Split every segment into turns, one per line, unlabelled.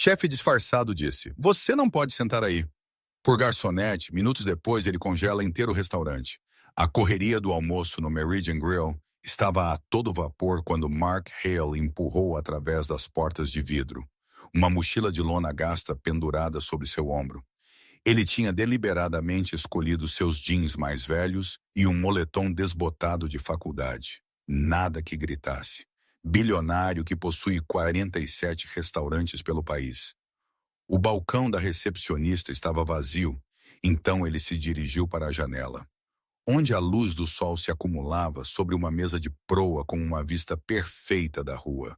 chefe disfarçado disse: "Você não pode sentar aí." Por garçonete, minutos depois ele congela inteiro o restaurante. A correria do almoço no Meridian Grill estava a todo vapor quando Mark Hale empurrou através das portas de vidro, uma mochila de lona gasta pendurada sobre seu ombro. Ele tinha deliberadamente escolhido seus jeans mais velhos e um moletom desbotado de faculdade. Nada que gritasse. Bilionário que possui 47 restaurantes pelo país. O balcão da recepcionista estava vazio, então ele se dirigiu para a janela, onde a luz do sol se acumulava sobre uma mesa de proa com uma vista perfeita da rua.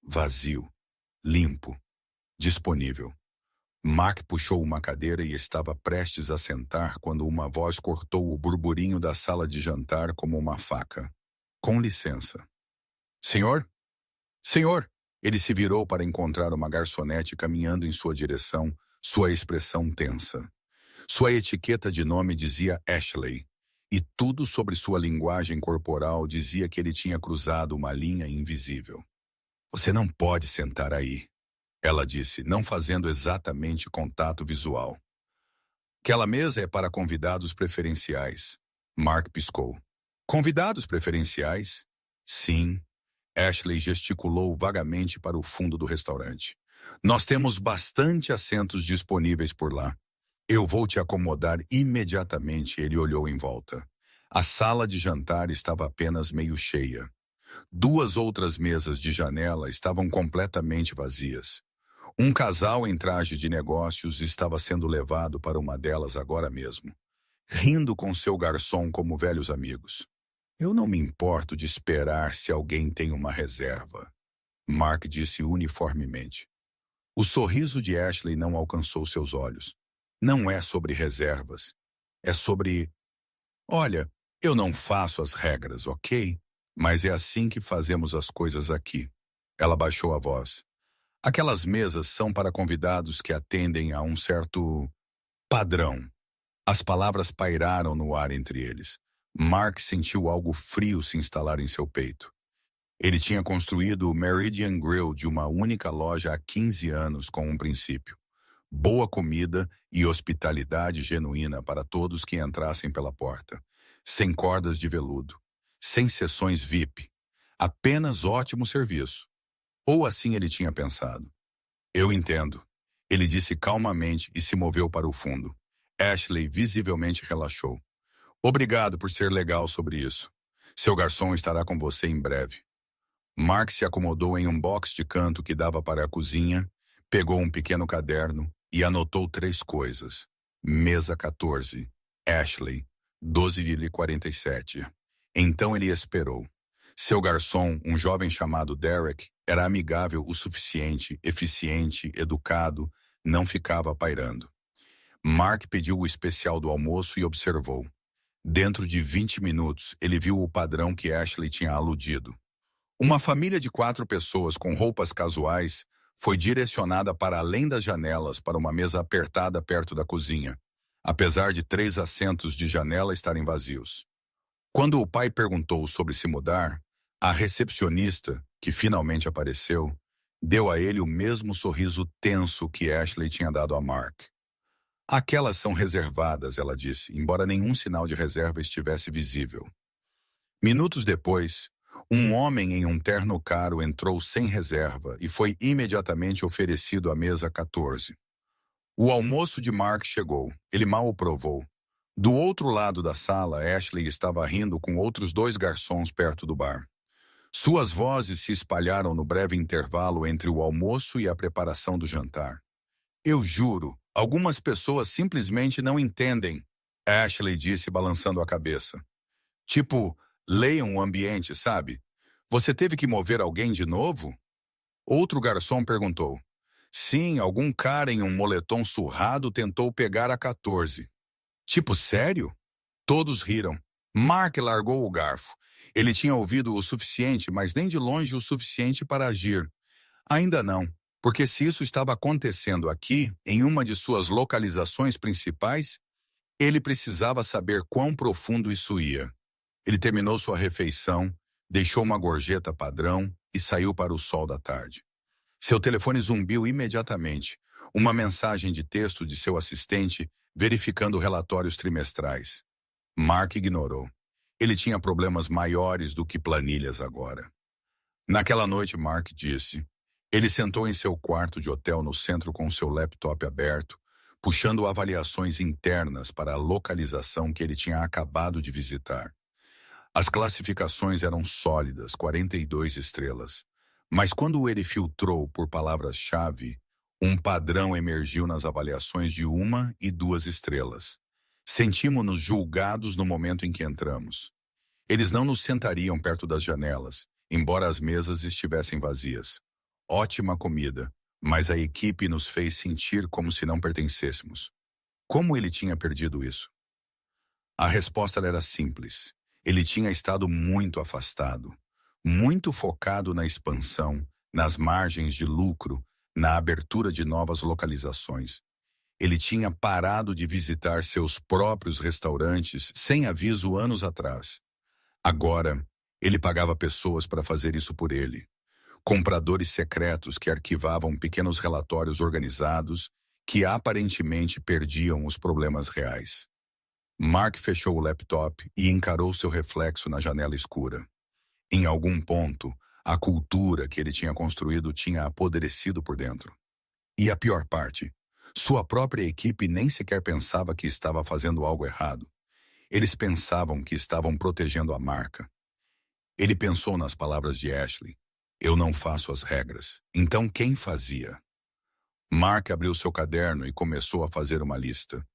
Vazio, limpo, disponível. Mark puxou uma cadeira e estava prestes a sentar quando uma voz cortou o burburinho da sala de jantar como uma faca. "Com licença." "Senhor? Senhor!" Ele se virou para encontrar uma garçonete caminhando em sua direção, sua expressão tensa. Sua etiqueta de nome dizia Ashley, e tudo sobre sua linguagem corporal dizia que ele tinha cruzado uma linha invisível. "Você não pode sentar aí," ela disse, não fazendo exatamente contato visual. "Aquela mesa é para convidados preferenciais." Mark piscou. "Convidados preferenciais?" "Sim." Ashley gesticulou vagamente para o fundo do restaurante. "Nós temos bastante assentos disponíveis por lá. Eu vou te acomodar imediatamente." Ele olhou em volta. A sala de jantar estava apenas meio cheia. 2 outras mesas de janela estavam completamente vazias. Um casal em traje de negócios estava sendo levado para uma delas agora mesmo, rindo com seu garçom como velhos amigos. "Eu não me importo de esperar se alguém tem uma reserva," Mark disse uniformemente. O sorriso de Ashley não alcançou seus olhos. "Não é sobre reservas. É sobre... Olha, eu não faço as regras, ok? Mas é assim que fazemos as coisas aqui." Ela baixou a voz. "Aquelas mesas são para convidados que atendem a um certo padrão." As palavras pairaram no ar entre eles. Mark sentiu algo frio se instalar em seu peito. Ele tinha construído o Meridian Grill de uma única loja há 15 anos com um princípio: boa comida e hospitalidade genuína para todos que entrassem pela porta. Sem cordas de veludo. Sem sessões VIP. Apenas ótimo serviço. Ou assim ele tinha pensado. "Eu entendo," ele disse calmamente e se moveu para o fundo. Ashley visivelmente relaxou. "Obrigado por ser legal sobre isso. Seu garçom estará com você em breve." Mark se acomodou em um box de canto que dava para a cozinha, pegou um pequeno caderno e anotou 3 coisas. Mesa 14. Ashley, 12,47. Então ele esperou. Seu garçom, um jovem chamado Derek, era amigável o suficiente, eficiente, educado, não ficava pairando. Mark pediu o especial do almoço e observou. Dentro de 20 minutos, ele viu o padrão que Ashley tinha aludido. Uma família de 4 pessoas com roupas casuais foi direcionada para além das janelas para uma mesa apertada perto da cozinha, apesar de 3 assentos de janela estarem vazios. Quando o pai perguntou sobre se mudar, a recepcionista, que finalmente apareceu, deu a ele o mesmo sorriso tenso que Ashley tinha dado a Mark. "Aquelas são reservadas," ela disse, embora nenhum sinal de reserva estivesse visível. Minutos depois, um homem em um terno caro entrou sem reserva e foi imediatamente oferecido à mesa 14. O almoço de Mark chegou. Ele mal o provou. Do outro lado da sala, Ashley estava rindo com outros 2 garçons perto do bar. Suas vozes se espalharam no breve intervalo entre o almoço e a preparação do jantar. "Eu juro, algumas pessoas simplesmente não entendem," Ashley disse balançando a cabeça. "Tipo, leiam o ambiente, sabe? Você teve que mover alguém de novo?" Outro garçom perguntou. "Sim, algum cara em um moletom surrado tentou pegar a 14. "Tipo, sério?" Todos riram. Mark largou o garfo. Ele tinha ouvido o suficiente, mas nem de longe o suficiente para agir. Ainda não, porque se isso estava acontecendo aqui, em uma de suas localizações principais, ele precisava saber quão profundo isso ia. Ele terminou sua refeição, deixou uma gorjeta padrão e saiu para o sol da tarde. Seu telefone zumbiu imediatamente. Uma mensagem de texto de seu assistente verificando relatórios trimestrais. Mark ignorou. Ele tinha problemas maiores do que planilhas agora. Naquela noite, Mark disse. Ele sentou em seu quarto de hotel no centro com seu laptop aberto, puxando avaliações internas para a localização que ele tinha acabado de visitar. As classificações eram sólidas, 42 estrelas. Mas quando ele filtrou por palavras-chave, um padrão emergiu nas avaliações de 1 e 2 estrelas. Sentimos-nos julgados no momento em que entramos. Eles não nos sentariam perto das janelas, embora as mesas estivessem vazias. Ótima comida, mas a equipe nos fez sentir como se não pertencêssemos. Como ele tinha perdido isso? A resposta era simples. Ele tinha estado muito afastado, muito focado na expansão, nas margens de lucro, na abertura de novas localizações. Ele tinha parado de visitar seus próprios restaurantes sem aviso anos atrás. Agora, ele pagava pessoas para fazer isso por ele. Compradores secretos que arquivavam pequenos relatórios organizados que aparentemente perdiam os problemas reais. Mark fechou o laptop e encarou seu reflexo na janela escura. Em algum ponto, a cultura que ele tinha construído tinha apodrecido por dentro. E a pior parte, sua própria equipe nem sequer pensava que estava fazendo algo errado. Eles pensavam que estavam protegendo a marca. Ele pensou nas palavras de Ashley. Eu não faço as regras. Então quem fazia? Mark abriu seu caderno e começou a fazer uma lista.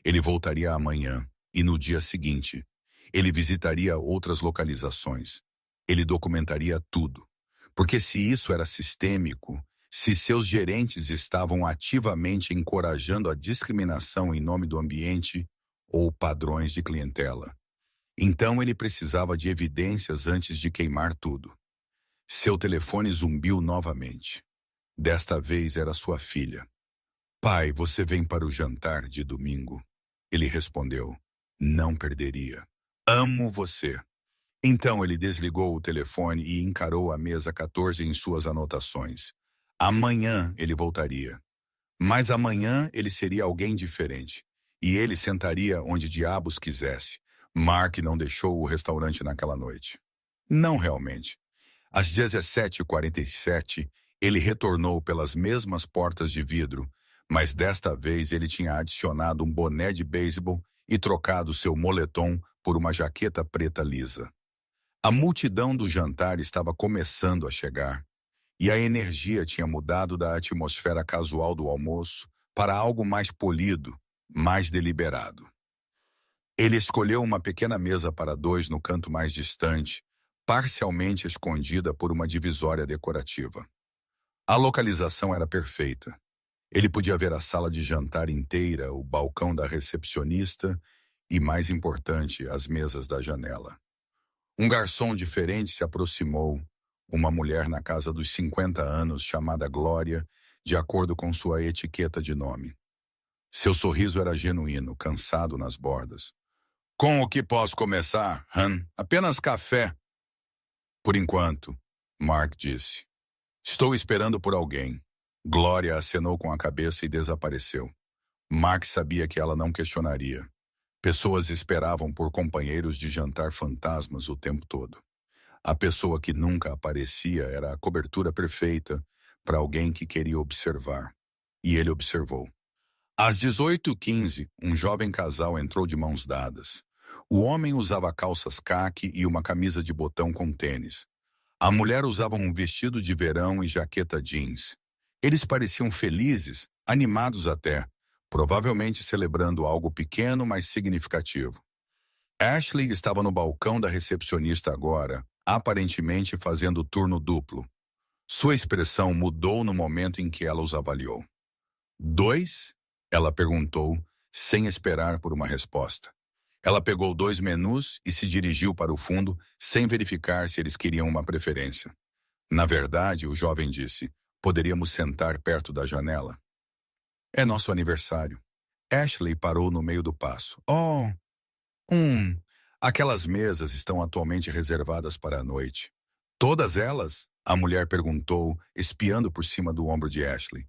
Ele voltaria amanhã e no dia seguinte. Ele visitaria outras localizações. Ele documentaria tudo. Porque se isso era sistêmico, se seus gerentes estavam ativamente encorajando a discriminação em nome do ambiente ou padrões de clientela, então ele precisava de evidências antes de queimar tudo. Seu telefone zumbiu novamente. Desta vez era sua filha. Pai, você vem para o jantar de domingo? Ele respondeu. Não perderia. Amo você. Então ele desligou o telefone e encarou a mesa 14 em suas anotações. Amanhã ele voltaria. Mas amanhã ele seria alguém diferente. E ele sentaria onde diabos quisesse. Mark não deixou o restaurante naquela noite. Não realmente. Às 17h47, ele retornou pelas mesmas portas de vidro, mas desta vez ele tinha adicionado um boné de beisebol e trocado seu moletom por uma jaqueta preta lisa. A multidão do jantar estava começando a chegar, e a energia tinha mudado da atmosfera casual do almoço para algo mais polido, mais deliberado. Ele escolheu uma pequena mesa para dois no canto mais distante, parcialmente escondida por uma divisória decorativa. A localização era perfeita. Ele podia ver a sala de jantar inteira, o balcão da recepcionista e, mais importante, as mesas da janela. Um garçom diferente se aproximou, uma mulher na casa dos 50 anos chamada Glória, de acordo com sua etiqueta de nome. Seu sorriso era genuíno, cansado nas bordas. Com o que posso começar, Han? Apenas café. Por enquanto, Mark disse. Estou esperando por alguém. Glória acenou com a cabeça e desapareceu. Mark sabia que ela não questionaria. Pessoas esperavam por companheiros de jantar fantasmas o tempo todo. A pessoa que nunca aparecia era a cobertura perfeita para alguém que queria observar. E ele observou. Às 18h15, um jovem casal entrou de mãos dadas. O homem usava calças caque e uma camisa de botão com tênis. A mulher usava um vestido de verão e jaqueta jeans. Eles pareciam felizes, animados até, provavelmente celebrando algo pequeno, mas significativo. Ashley estava no balcão da recepcionista agora, aparentemente fazendo turno duplo. Sua expressão mudou no momento em que ela os avaliou. 2? Ela perguntou, sem esperar por uma resposta. Ela pegou 2 menus e se dirigiu para o fundo, sem verificar se eles queriam uma preferência. Na verdade, o jovem disse, poderíamos sentar perto da janela. É nosso aniversário. Ashley parou no meio do passo. Oh, aquelas mesas estão atualmente reservadas para a noite. Todas elas? A mulher perguntou, espiando por cima do ombro de Ashley.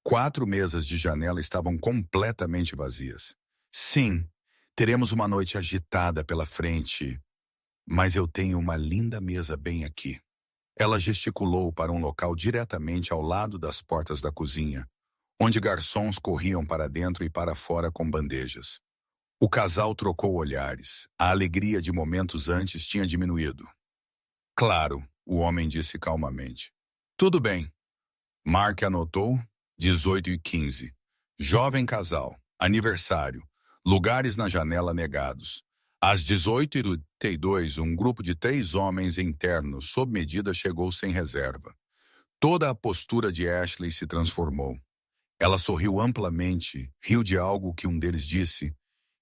4 mesas de janela estavam completamente vazias. Sim, teremos uma noite agitada pela frente, mas eu tenho uma linda mesa bem aqui. Ela gesticulou para um local diretamente ao lado das portas da cozinha, onde garçons corriam para dentro e para fora com bandejas. O casal trocou olhares. A alegria de momentos antes tinha diminuído. Claro, o homem disse calmamente. Tudo bem. Mark anotou 18h15. Jovem casal. Aniversário. Lugares na janela negados. Às 18h32, um grupo de 3 homens internos sob medida chegou sem reserva. Toda a postura de Ashley se transformou. Ela sorriu amplamente, riu de algo que um deles disse,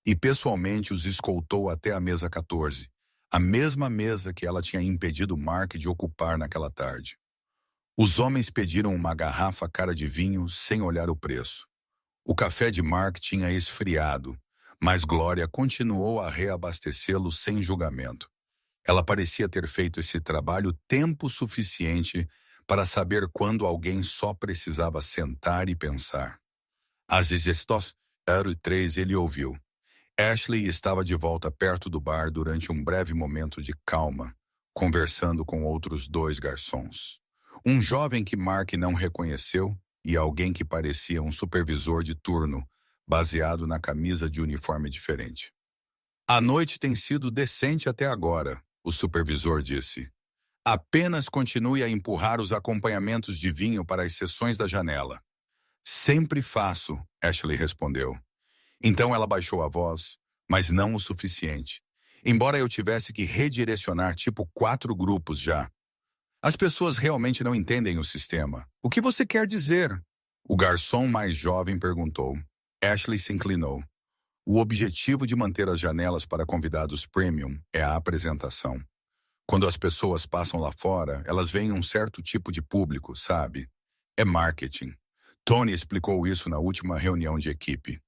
e pessoalmente os escoltou até a mesa 14, a mesma mesa que ela tinha impedido Mark de ocupar naquela tarde. Os homens pediram uma garrafa cara de vinho sem olhar o preço. O café de Mark tinha esfriado, mas Glória continuou a reabastecê-lo sem julgamento. Ela parecia ter feito esse trabalho tempo suficiente para saber quando alguém só precisava sentar e pensar. Às 18h03 ele ouviu. Ashley estava de volta perto do bar durante um breve momento de calma, conversando com outros 2 garçons. Um jovem que Mark não reconheceu e alguém que parecia um supervisor de turno, baseado na camisa de uniforme diferente. A noite tem sido decente até agora, o supervisor disse. Apenas continue a empurrar os acompanhamentos de vinho para as sessões da janela. Sempre faço, Ashley respondeu. Então ela baixou a voz, mas não o suficiente. Embora eu tivesse que redirecionar tipo 4 grupos já. As pessoas realmente não entendem o sistema. O que você quer dizer? O garçom mais jovem perguntou. Ashley se inclinou. O objetivo de manter as janelas para convidados premium é a apresentação. Quando as pessoas passam lá fora, elas veem um certo tipo de público, sabe? É marketing. Tony explicou isso na última reunião de equipe.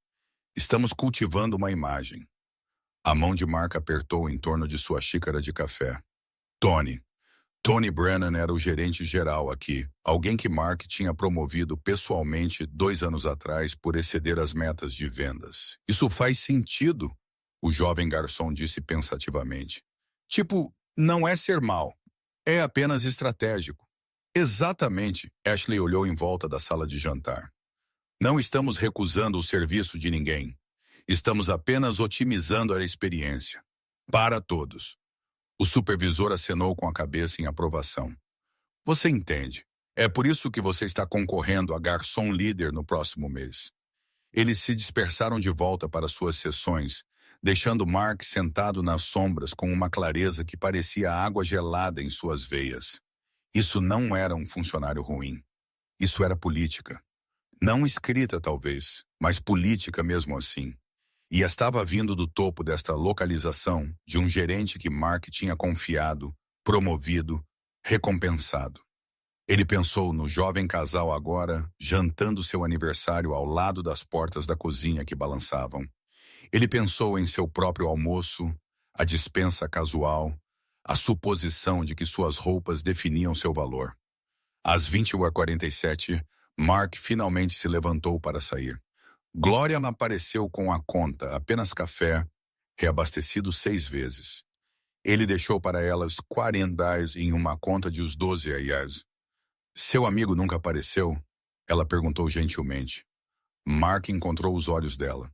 Estamos cultivando uma imagem. A mão de Mark apertou em torno de sua xícara de café. Tony Brennan era o gerente geral aqui, alguém que Mark tinha promovido pessoalmente 2 anos atrás por exceder as metas de vendas. Isso faz sentido, o jovem garçom disse pensativamente. Tipo, não é ser mal, é apenas estratégico. Exatamente, Ashley olhou em volta da sala de jantar. Não estamos recusando o serviço de ninguém. Estamos apenas otimizando a experiência. Para todos. O supervisor acenou com a cabeça em aprovação. Você entende. É por isso que você está concorrendo a garçom líder no próximo mês. Eles se dispersaram de volta para suas sessões, deixando Mark sentado nas sombras com uma clareza que parecia água gelada em suas veias. Isso não era um funcionário ruim. Isso era política. Não escrita, talvez, mas política mesmo assim. E estava vindo do topo desta localização de um gerente que Mark tinha confiado, promovido, recompensado. Ele pensou no jovem casal agora, jantando seu aniversário ao lado das portas da cozinha que balançavam. Ele pensou em seu próprio almoço, a dispensa casual, a suposição de que suas roupas definiam seu valor. Às 20h47, Mark finalmente se levantou para sair. Glória apareceu com a conta, apenas café, reabastecido 6 vezes. Ele deixou para elas $40 em uma conta de os 12 reais. Seu amigo nunca apareceu? Ela perguntou gentilmente. Mark encontrou os olhos dela.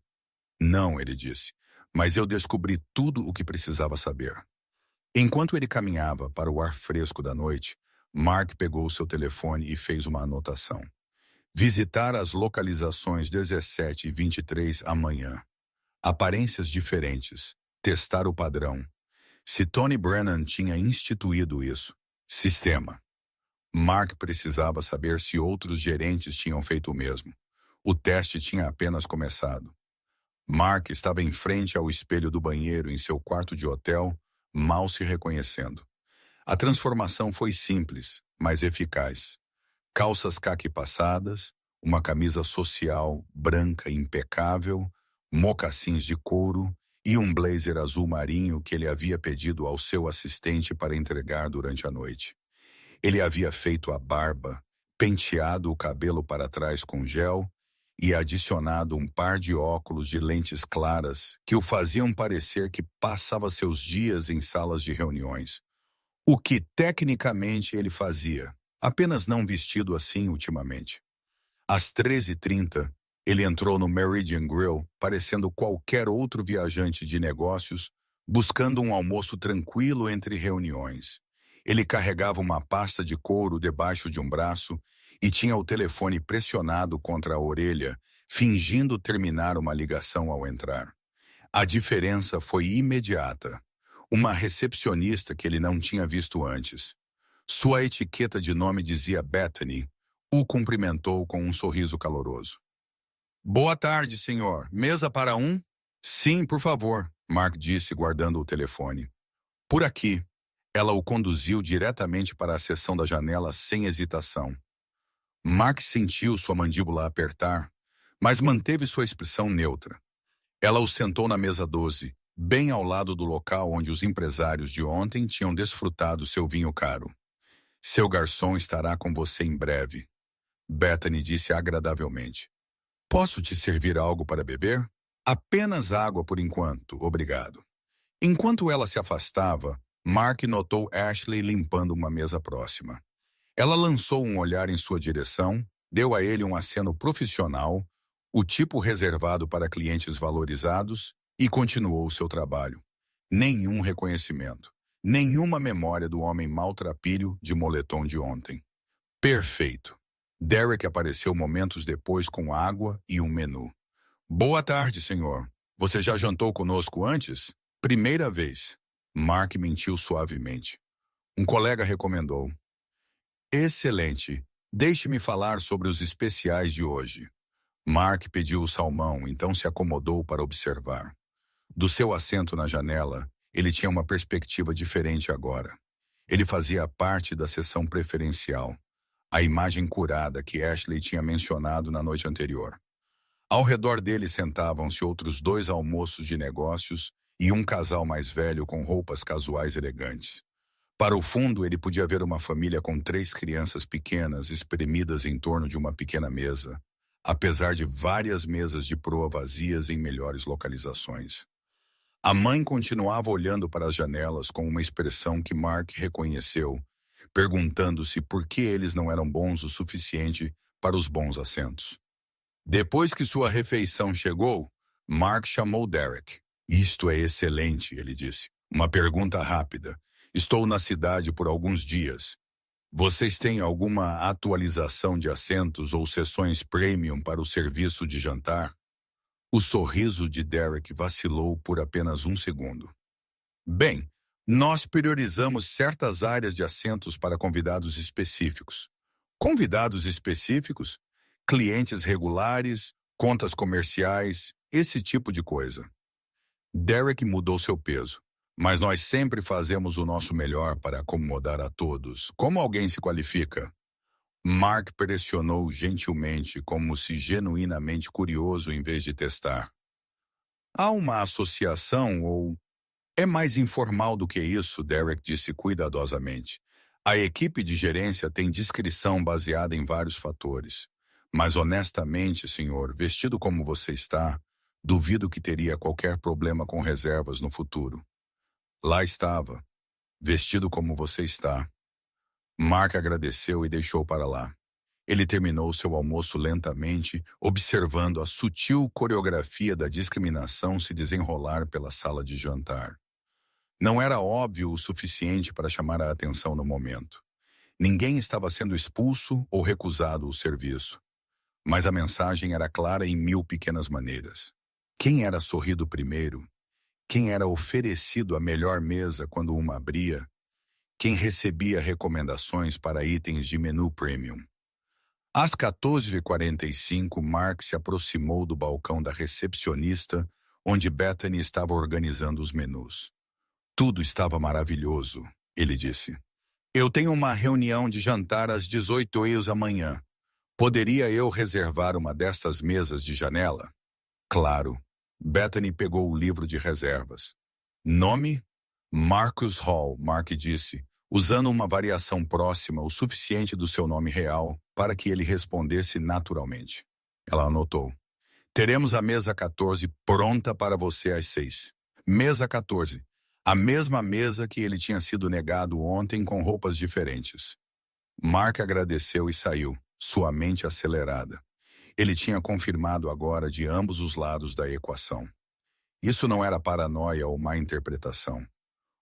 Não, ele disse, mas eu descobri tudo o que precisava saber. Enquanto ele caminhava para o ar fresco da noite, Mark pegou seu telefone e fez uma anotação. Visitar as localizações 17 e 23 amanhã. Aparências diferentes. Testar o padrão. Se Tony Brennan tinha instituído isso. Sistema. Mark precisava saber se outros gerentes tinham feito o mesmo. O teste tinha apenas começado. Mark estava em frente ao espelho do banheiro em seu quarto de hotel, mal se reconhecendo. A transformação foi simples, mas eficaz. Calças caqui passadas, uma camisa social branca impecável, mocassins de couro e um blazer azul marinho que ele havia pedido ao seu assistente para entregar durante a noite. Ele havia feito a barba, penteado o cabelo para trás com gel e adicionado um par de óculos de lentes claras que o faziam parecer que passava seus dias em salas de reuniões. O que tecnicamente ele fazia, apenas não vestido assim ultimamente. Às 13h30, ele entrou no Meridian Grill, parecendo qualquer outro viajante de negócios, buscando um almoço tranquilo entre reuniões. Ele carregava uma pasta de couro debaixo de um braço e tinha o telefone pressionado contra a orelha, fingindo terminar uma ligação ao entrar. A diferença foi imediata. Uma recepcionista que ele não tinha visto antes. Sua etiqueta de nome dizia Bethany. O cumprimentou com um sorriso caloroso. Boa tarde, senhor. Mesa para um? Sim, por favor, Mark disse, guardando o telefone. Por aqui. Ela o conduziu diretamente para a seção da janela sem hesitação. Mark sentiu sua mandíbula apertar, mas manteve sua expressão neutra. Ela o sentou na mesa 12, bem ao lado do local onde os empresários de ontem tinham desfrutado seu vinho caro. Seu garçom estará com você em breve, Bethany disse agradavelmente. Posso te servir algo para beber? Apenas água por enquanto, obrigado. Enquanto ela se afastava, Mark notou Ashley limpando uma mesa próxima. Ela lançou um olhar em sua direção, deu a ele um aceno profissional, o tipo reservado para clientes valorizados, e continuou seu trabalho. Nenhum reconhecimento, nenhuma memória do homem maltrapilho de moletom de ontem. Perfeito. Derek apareceu momentos depois com água e um menu. Boa tarde, senhor. Você já jantou conosco antes? Primeira vez. Mark mentiu suavemente. Um colega recomendou. Excelente. Deixe-me falar sobre os especiais de hoje. Mark pediu o salmão, então se acomodou para observar. Do seu assento na janela, ele tinha uma perspectiva diferente agora. Ele fazia parte da seção preferencial, a imagem curada que Ashley tinha mencionado na noite anterior. Ao redor dele sentavam-se outros 2 almoços de negócios e um casal mais velho com roupas casuais elegantes. Para o fundo, ele podia ver uma família com 3 crianças pequenas espremidas em torno de uma pequena mesa, apesar de várias mesas de proa vazias em melhores localizações. A mãe continuava olhando para as janelas com uma expressão que Mark reconheceu, perguntando-se por que eles não eram bons o suficiente para os bons assentos. Depois que sua refeição chegou, Mark chamou Derek. Isto é excelente, ele disse. Uma pergunta rápida. Estou na cidade por alguns dias. Vocês têm alguma atualização de assentos ou sessões premium para o serviço de jantar? O sorriso de Derek vacilou por apenas um segundo. Bem, nós priorizamos certas áreas de assentos para convidados específicos. Convidados específicos? Clientes regulares, contas comerciais, esse tipo de coisa. Derek mudou seu peso, mas nós sempre fazemos o nosso melhor para acomodar a todos. Como alguém se qualifica? Mark pressionou gentilmente, como se genuinamente curioso em vez de testar. Há uma associação ou... É mais informal do que isso, Derek disse cuidadosamente. A equipe de gerência tem discrição baseada em vários fatores. Mas honestamente, senhor, vestido como você está, duvido que teria qualquer problema com reservas no futuro. Lá estava, vestido como você está. Mark agradeceu e deixou para lá. Ele terminou seu almoço lentamente, observando a sutil coreografia da discriminação se desenrolar pela sala de jantar. Não era óbvio o suficiente para chamar a atenção no momento. Ninguém estava sendo expulso ou recusado o serviço. Mas a mensagem era clara em 1000 pequenas maneiras. Quem era sorrido primeiro? Quem era oferecido a melhor mesa quando uma abria? Quem recebia recomendações para itens de menu premium? Às 14h45, Mark se aproximou do balcão da recepcionista, onde Bethany estava organizando os menus. Tudo estava maravilhoso, ele disse. Eu tenho uma reunião de jantar às 18h amanhã. Poderia eu reservar uma destas mesas de janela? Claro. Bethany pegou o livro de reservas. Nome? Marcus Hall, Mark disse, usando uma variação próxima o suficiente do seu nome real para que ele respondesse naturalmente. Ela anotou. Teremos a mesa 14 pronta para você às 6. Mesa 14. A mesma mesa que ele tinha sido negado ontem com roupas diferentes. Mark agradeceu e saiu, sua mente acelerada. Ele tinha confirmado agora de ambos os lados da equação. Isso não era paranoia ou má interpretação.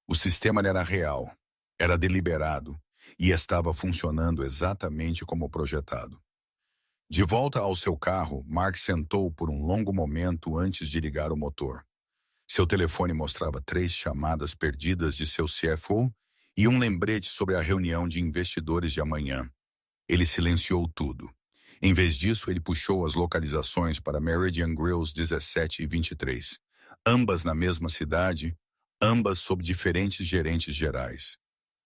O sistema era real, era deliberado e estava funcionando exatamente como projetado. De volta ao seu carro, Mark sentou por um longo momento antes de ligar o motor. Seu telefone mostrava 3 chamadas perdidas de seu CFO e um lembrete sobre a reunião de investidores de amanhã. Ele silenciou tudo. Em vez disso, ele puxou as localizações para Meridian Grills 17 e 23, ambas na mesma cidade, ambas sob diferentes gerentes gerais.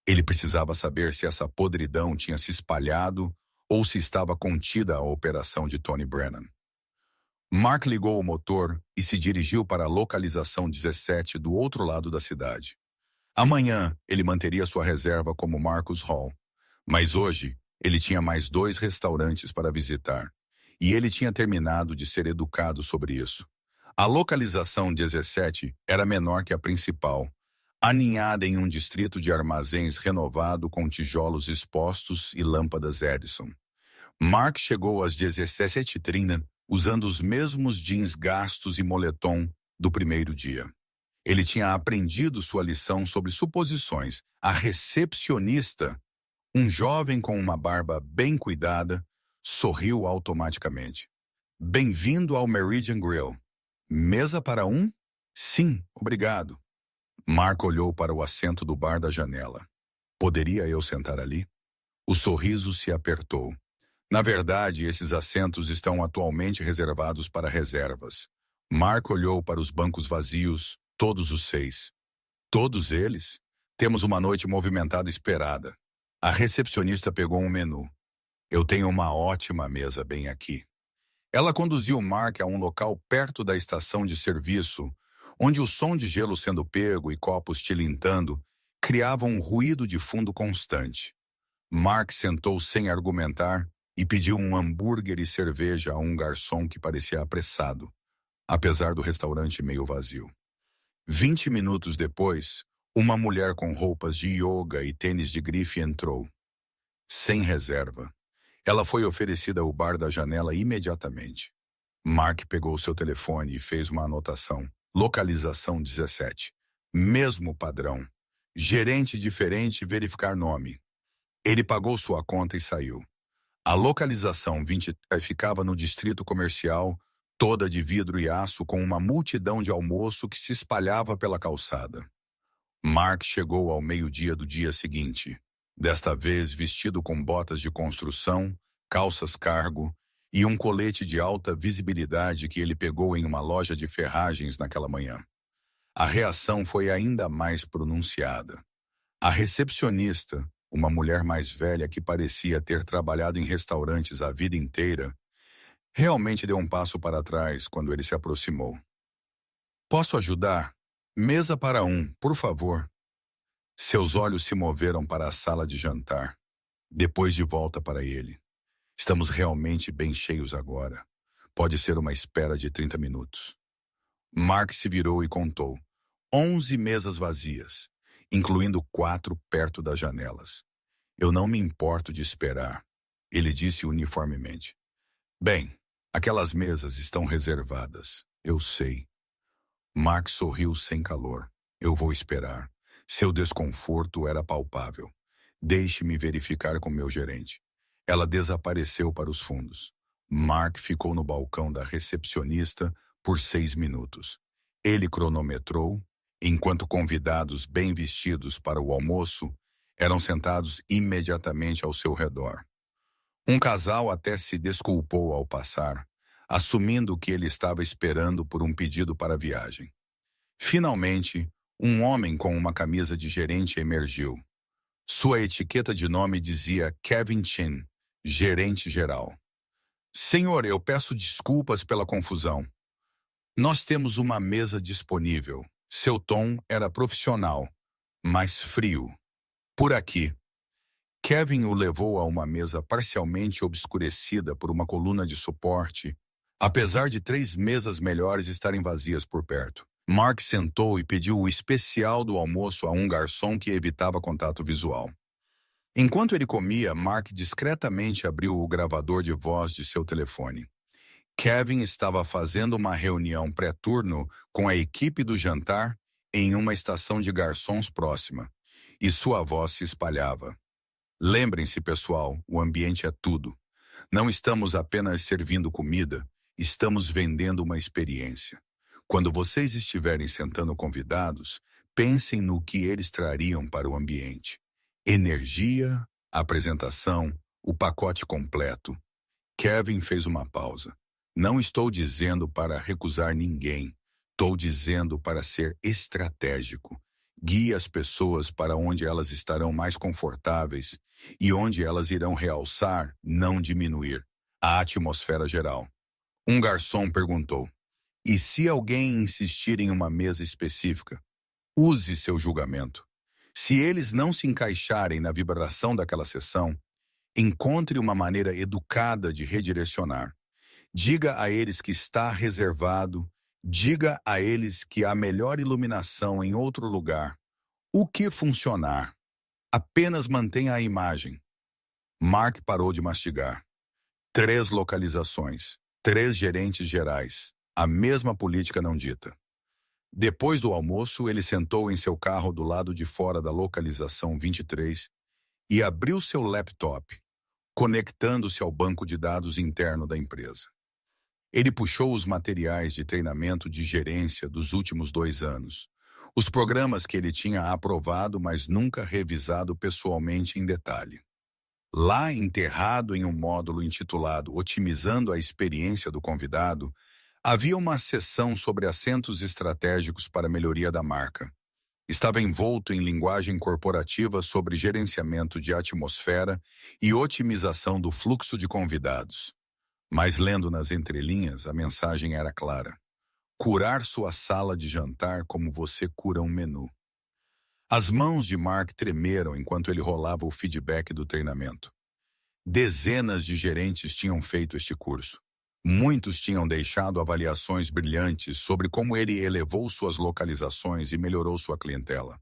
Ele precisava saber se essa podridão tinha se espalhado ou se estava contida à operação de Tony Brennan. Mark ligou o motor e se dirigiu para a localização 17 do outro lado da cidade. Amanhã, ele manteria sua reserva como Marcus Hall, mas hoje, ele tinha mais 2 restaurantes para visitar, e ele tinha terminado de ser educado sobre isso. A localização 17 era menor que a principal, aninhada em um distrito de armazéns renovado com tijolos expostos e lâmpadas Edison. Mark chegou às 17h30 usando os mesmos jeans gastos e moletom do primeiro dia. Ele tinha aprendido sua lição sobre suposições. A recepcionista, um jovem com uma barba bem cuidada, sorriu automaticamente. Bem-vindo ao Meridian Grill. Mesa para um? Sim, obrigado. Mark olhou para o assento do bar da janela. Poderia eu sentar ali? O sorriso se apertou. Na verdade, esses assentos estão atualmente reservados para reservas. Mark olhou para os bancos vazios, todos os 6. Todos eles? Temos uma noite movimentada esperada. A recepcionista pegou um menu. Eu tenho uma ótima mesa bem aqui. Ela conduziu Mark a um local perto da estação de serviço, onde o som de gelo sendo pego e copos tilintando criavam um ruído de fundo constante. Mark sentou sem argumentar e pediu um hambúrguer e cerveja a um garçom que parecia apressado, apesar do restaurante meio vazio. 20 minutos depois, uma mulher com roupas de yoga e tênis de grife entrou. Sem reserva. Ela foi oferecida ao bar da janela imediatamente. Mark pegou seu telefone e fez uma anotação. Localização 17. Mesmo padrão. Gerente diferente, verificar nome. Ele pagou sua conta e saiu. A localização 20 ficava no distrito comercial, toda de vidro e aço, com uma multidão de almoço que se espalhava pela calçada. Mark chegou ao meio-dia do dia seguinte, desta vez vestido com botas de construção, calças cargo e um colete de alta visibilidade que ele pegou em uma loja de ferragens naquela manhã. A reação foi ainda mais pronunciada. A recepcionista, uma mulher mais velha que parecia ter trabalhado em restaurantes a vida inteira, realmente deu um passo para trás quando ele se aproximou. Posso ajudar? Mesa para um, por favor. Seus olhos se moveram para a sala de jantar, depois de volta para ele. Estamos realmente bem cheios agora. Pode ser uma espera de 30 minutos. Mark se virou e contou. 11 mesas vazias, incluindo 4 perto das janelas. Eu não me importo de esperar, ele disse uniformemente. Bem, aquelas mesas estão reservadas, eu sei. Mark sorriu sem calor. Eu vou esperar. Seu desconforto era palpável. Deixe-me verificar com meu gerente. Ela desapareceu para os fundos. Mark ficou no balcão da recepcionista por 6 minutos. Ele cronometrou, enquanto convidados bem vestidos para o almoço eram sentados imediatamente ao seu redor. Um casal até se desculpou ao passar, assumindo que ele estava esperando por um pedido para a viagem. Finalmente, um homem com uma camisa de gerente emergiu. Sua etiqueta de nome dizia Kevin Chin, gerente geral. Senhor, eu peço desculpas pela confusão. Nós temos uma mesa disponível. Seu tom era profissional, mas frio. Por aqui. Kevin o levou a uma mesa parcialmente obscurecida por uma coluna de suporte, apesar de 3 mesas melhores estarem vazias por perto. Mark sentou e pediu o especial do almoço a um garçom que evitava contato visual. Enquanto ele comia, Mark discretamente abriu o gravador de voz de seu telefone. Kevin estava fazendo uma reunião pré-turno com a equipe do jantar em uma estação de garçons próxima, e sua voz se espalhava. Lembrem-se, pessoal, o ambiente é tudo. Não estamos apenas servindo comida, estamos vendendo uma experiência. Quando vocês estiverem sentando convidados, pensem no que eles trariam para o ambiente. Energia, apresentação, o pacote completo. Kevin fez uma pausa. Não estou dizendo para recusar ninguém. Estou dizendo para ser estratégico. Guie as pessoas para onde elas estarão mais confortáveis e onde elas irão realçar, não diminuir, a atmosfera geral. Um garçom perguntou: e se alguém insistir em uma mesa específica? Use seu julgamento. Se eles não se encaixarem na vibração daquela sessão, encontre uma maneira educada de redirecionar. Diga a eles que está reservado, diga a eles que há melhor iluminação em outro lugar. O que funcionar? Apenas mantenha a imagem. Mark parou de mastigar. 3 localizações, 3 gerentes gerais, a mesma política não dita. Depois do almoço, ele sentou em seu carro do lado de fora da localização 23 e abriu seu laptop, conectando-se ao banco de dados interno da empresa. Ele puxou os materiais de treinamento de gerência dos últimos 2 anos, os programas que ele tinha aprovado, mas nunca revisado pessoalmente em detalhe. Lá, enterrado em um módulo intitulado Otimizando a Experiência do Convidado, havia uma seção sobre assentos estratégicos para a melhoria da marca. Estava envolto em linguagem corporativa sobre gerenciamento de atmosfera e otimização do fluxo de convidados. Mas lendo nas entrelinhas, a mensagem era clara. Curar sua sala de jantar como você cura um menu. As mãos de Mark tremeram enquanto ele rolava o feedback do treinamento. Dezenas de gerentes tinham feito este curso. Muitos tinham deixado avaliações brilhantes sobre como ele elevou suas localizações e melhorou sua clientela.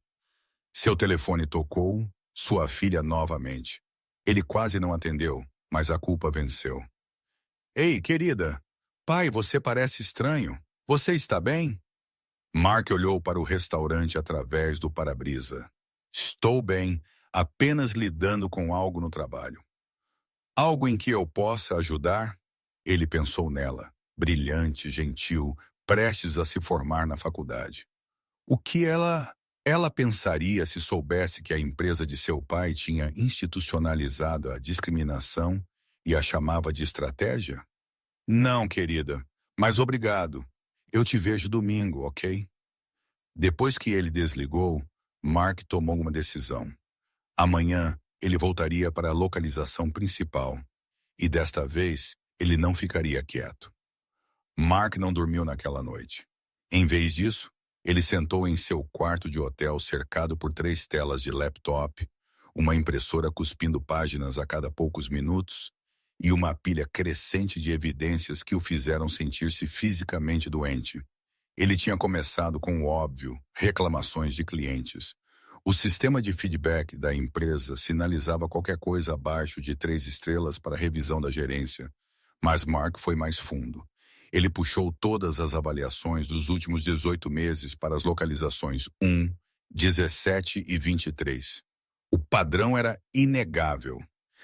Seu telefone tocou, sua filha novamente. Ele quase não atendeu, mas a culpa venceu. Ei, querida, pai, você parece estranho. Você está bem? Mark olhou para o restaurante através do para-brisa. Estou bem, apenas lidando com algo no trabalho. Algo em que eu possa ajudar? Ele pensou nela, brilhante, gentil, prestes a se formar na faculdade. O que ela pensaria se soubesse que a empresa de seu pai tinha institucionalizado a discriminação e a chamava de estratégia? Não, querida, mas obrigado. Eu te vejo domingo, ok? Depois que ele desligou, Mark tomou uma decisão. Amanhã, ele voltaria para a localização principal. E desta vez, ele não ficaria quieto. Mark não dormiu naquela noite. Em vez disso, ele sentou em seu quarto de hotel cercado por 3 telas de laptop, uma impressora cuspindo páginas a cada poucos minutos e uma pilha crescente de evidências que o fizeram sentir-se fisicamente doente. Ele tinha começado com o óbvio, reclamações de clientes. O sistema de feedback da empresa sinalizava qualquer coisa abaixo de 3 estrelas para revisão da gerência. Mas Mark foi mais fundo. Ele puxou todas as avaliações dos últimos 18 meses para as localizações 1, 17 e 23. O padrão era inegável.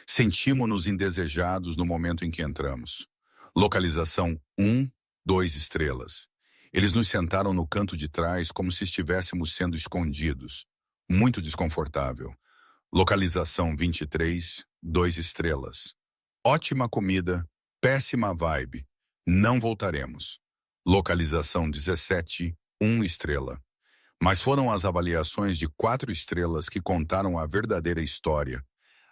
Sentimos-nos indesejados no momento em que entramos. Localização 1, 2 estrelas. Eles nos sentaram no canto de trás como se estivéssemos sendo escondidos. Muito desconfortável. Localização 23, 2 estrelas. Ótima comida, péssima vibe. Não voltaremos. Localização 17, 1 estrela. Mas foram as avaliações de 4 estrelas que contaram a verdadeira história.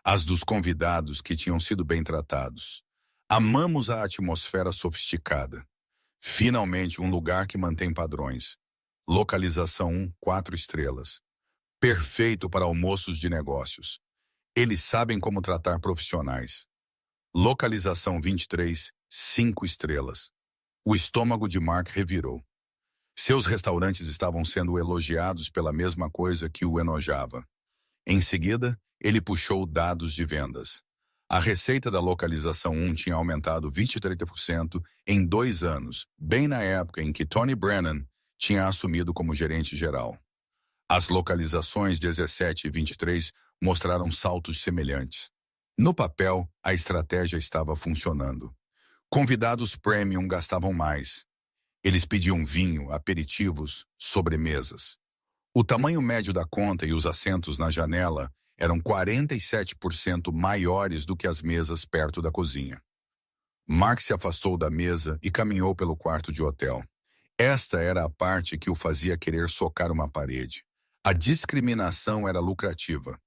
As dos convidados que tinham sido bem tratados. Amamos a atmosfera sofisticada. Finalmente, um lugar que mantém padrões. Localização 1, 4 estrelas. Perfeito para almoços de negócios. Eles sabem como tratar profissionais. Localização 23, 5 estrelas. O estômago de Mark revirou. Seus restaurantes estavam sendo elogiados pela mesma coisa que o enojava. Em seguida, ele puxou dados de vendas. A receita da localização 1 tinha aumentado 23% em 2 anos, bem na época em que Tony Brennan tinha assumido como gerente geral. As localizações 17 e 23 mostraram saltos semelhantes. No papel, a estratégia estava funcionando. Convidados premium gastavam mais. Eles pediam vinho, aperitivos, sobremesas. O tamanho médio da conta e os assentos na janela eram 47% maiores do que as mesas perto da cozinha. Mark se afastou da mesa e caminhou pelo quarto de hotel. Esta era a parte que o fazia querer socar uma parede. A discriminação era lucrativa.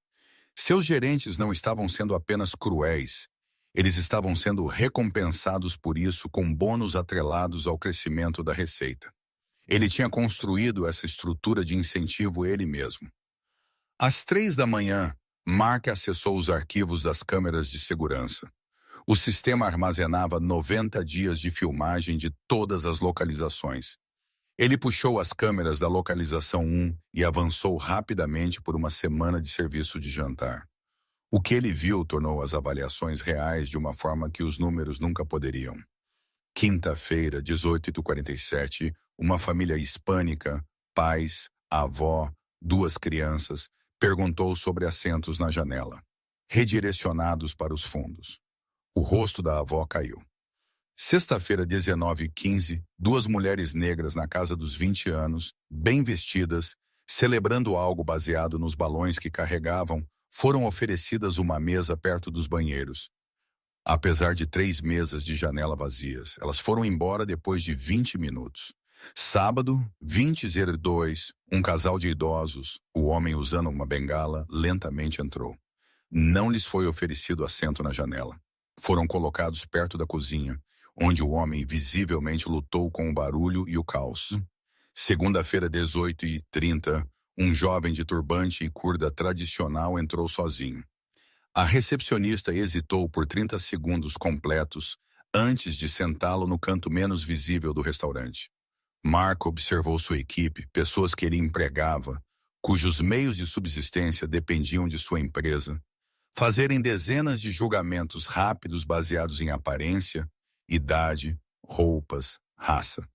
Seus gerentes não estavam sendo apenas cruéis, eles estavam sendo recompensados por isso com bônus atrelados ao crescimento da receita. Ele tinha construído essa estrutura de incentivo ele mesmo. Às 3 da manhã, Mark acessou os arquivos das câmeras de segurança. O sistema armazenava 90 dias de filmagem de todas as localizações. Ele puxou as câmeras da localização 1 e avançou rapidamente por uma semana de serviço de jantar. O que ele viu tornou as avaliações reais de uma forma que os números nunca poderiam. Quinta-feira, 18h47, uma família hispânica, pais, avó, 2 crianças, perguntou sobre assentos na janela, redirecionados para os fundos. O rosto da avó caiu. Sexta-feira, 19h15, 2 mulheres negras na casa dos 20 anos, bem vestidas, celebrando algo baseado nos balões que carregavam, foram oferecidas uma mesa perto dos banheiros. Apesar de 3 mesas de janela vazias, elas foram embora depois de 20 minutos. Sábado, 20h02, um casal de idosos, o homem usando uma bengala, lentamente entrou. Não lhes foi oferecido assento na janela. Foram colocados perto da cozinha, onde o homem visivelmente lutou com o barulho e o caos. Segunda-feira, 18h30, um jovem de turbante e curda tradicional entrou sozinho. A recepcionista hesitou por 30 segundos completos antes de sentá-lo no canto menos visível do restaurante. Mark observou sua equipe, pessoas que ele empregava, cujos meios de subsistência dependiam de sua empresa, fazerem dezenas de julgamentos rápidos baseados em aparência, idade, roupas, raça.